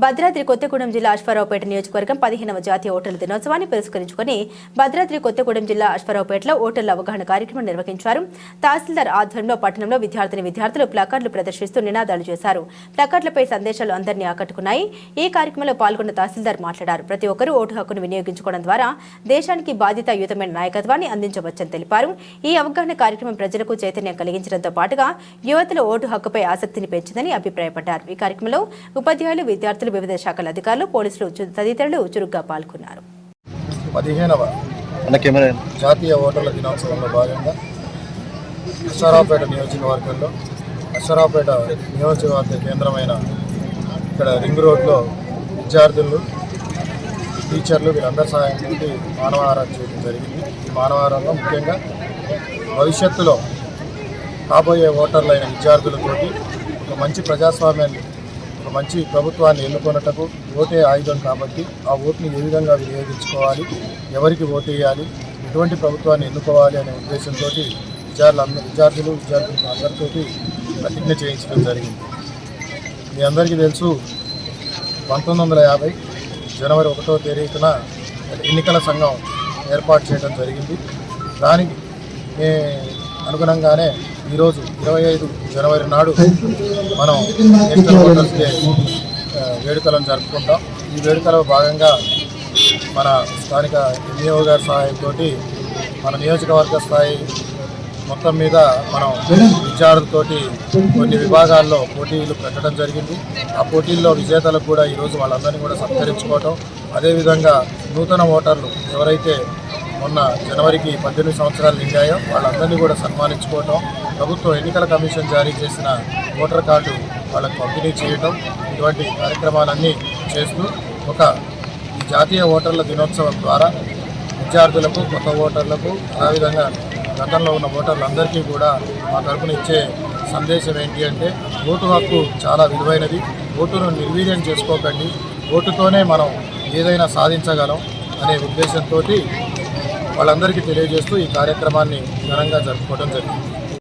భద్రాద్రి కొత్తగూడెం జిల్లా అశ్వారావుపేట నియోజకవర్గం 15వ జాతీయ ఓటర్ల దినోత్సవాన్ని పురస్కరించుకుని భద్రాద్రి కొత్తగూడెం జిల్లా అశ్వారావుపేటలో ఓటర్ల అవగాహన కార్యక్రమం నిర్వహించారు. తహసీల్దార్ ఆధ్వర్యంలో పట్టణంలో విద్యార్థులు ప్లకార్డులు ప్రదర్శిస్తూ నినాదాలు చేశారు. ప్లకార్డులపై సందేశాలు అందరినీ ఆకట్టుకున్నాయి. ఈ కార్యక్రమంలో పాల్గొన్న తహసీల్దార్ మాట్లాడారు. ప్రతి ఒక్కరూ ఓటు హక్కును వినియోగించుకోవడం ద్వారా దేశానికి బాధ్యతాయుతమైన నాయకత్వాన్ని అందించవచ్చని తెలిపారు. ఈ అవగాహన కార్యక్రమం ప్రజలకు చైతన్యం కలిగించడంతో పాటుగా యువతలో ఓటు హక్కుపై ఆసక్తిని పెంచిందని అభిప్రాయపడ్డారు. ఈ కార్యక్రమంలో ఉపాధ్యాయులు, విద్యార్థులు, వివిధ శాఖల అధికారులు, పోలీసులు తదితరులు చురుగ్గా పాల్గొన్నారు. 15వ జాతీయ ఓటర్ల దినోత్సవంలో భాగంగా అశ్వారావుపేట నియోజకవర్గంలో అశ్వారావుపేట నియోజకవర్గ కేంద్రమైన ఇక్కడ రింగ్ రోడ్లో విద్యార్థులు, టీచర్లు వీళ్ళందరి సహాయంతో మానవహారం చేయడం జరిగింది. ఈ మానవహారంలో ముఖ్యంగా భవిష్యత్తులో కాబోయే ఓటర్లైన విద్యార్థులతోటి ఒక మంచి ప్రజాస్వామ్యాన్ని, ఒక మంచి ప్రభుత్వాన్ని ఎన్నుకున్నటకు ఓటే ఆయుధం కాబట్టి ఆ ఓటుని ఏ విధంగా వినియోగించుకోవాలి, ఎవరికి ఓటు వేయాలి, ఎటువంటి ప్రభుత్వాన్ని ఎన్నుకోవాలి అనే ఉద్దేశంతో విద్యార్థులు అందరితో ప్రతిజ్ఞ చేయించడం జరిగింది. మీ అందరికీ తెలుసు, 1950 జనవరి 1వ తేదీన ఎన్నికల సంఘం ఏర్పాటు చేయడం జరిగింది. దానికి అనుగుణంగానే ఈరోజు 25 జనవరి నాడు మనం నేషనల్ ఓటర్స్ డే వేడుకలను జరుపుకుంటాం. ఈ వేడుకలో భాగంగా మన స్థానిక ఎంఈఓ గారి సహాయంతో మన నియోజకవర్గ స్థాయి మొత్తం మీద మనం విద్యార్థులతోటి కొన్ని విభాగాల్లో పోటీలు పెట్టడం జరిగింది. ఆ పోటీల్లో విజేతలకు కూడా ఈరోజు వాళ్ళందరినీ కూడా సత్కరించుకోవటం, అదేవిధంగా నూతన ఓటర్లు ఎవరైతే మొన్న జనవరికి 18 సంవత్సరాలు నిండాయో వాళ్ళందరినీ కూడా సన్మానించుకోవటం, ప్రభుత్వం ఎన్నికల కమిషన్ జారీ చేసిన ఓటర్ కార్డు వాళ్ళకు పంపిణీ చేయటం, ఇటువంటి కార్యక్రమాలన్నీ చేస్తూ ఈ జాతీయ ఓటర్ల దినోత్సవం ద్వారా విద్యార్థులకు, కొత్త ఓటర్లకు, అదేవిధంగా గతంలో ఉన్న ఓటర్లందరికీ కూడా మా తరపున ఇచ్చే సందేశం ఏంటి అంటే, ఓటు హక్కు చాలా విలువైనది. ఓటును నిర్వీర్యం చేసుకోకండి, ఓటుతోనే మనం ఏదైనా సాధించగలం అనే ఉద్దేశంతో వాళ్ళందరికీ తెలియజేస్తూ ఈ కార్యక్రమాన్ని ఘనంగా జరుపుకోవడం జరిగింది.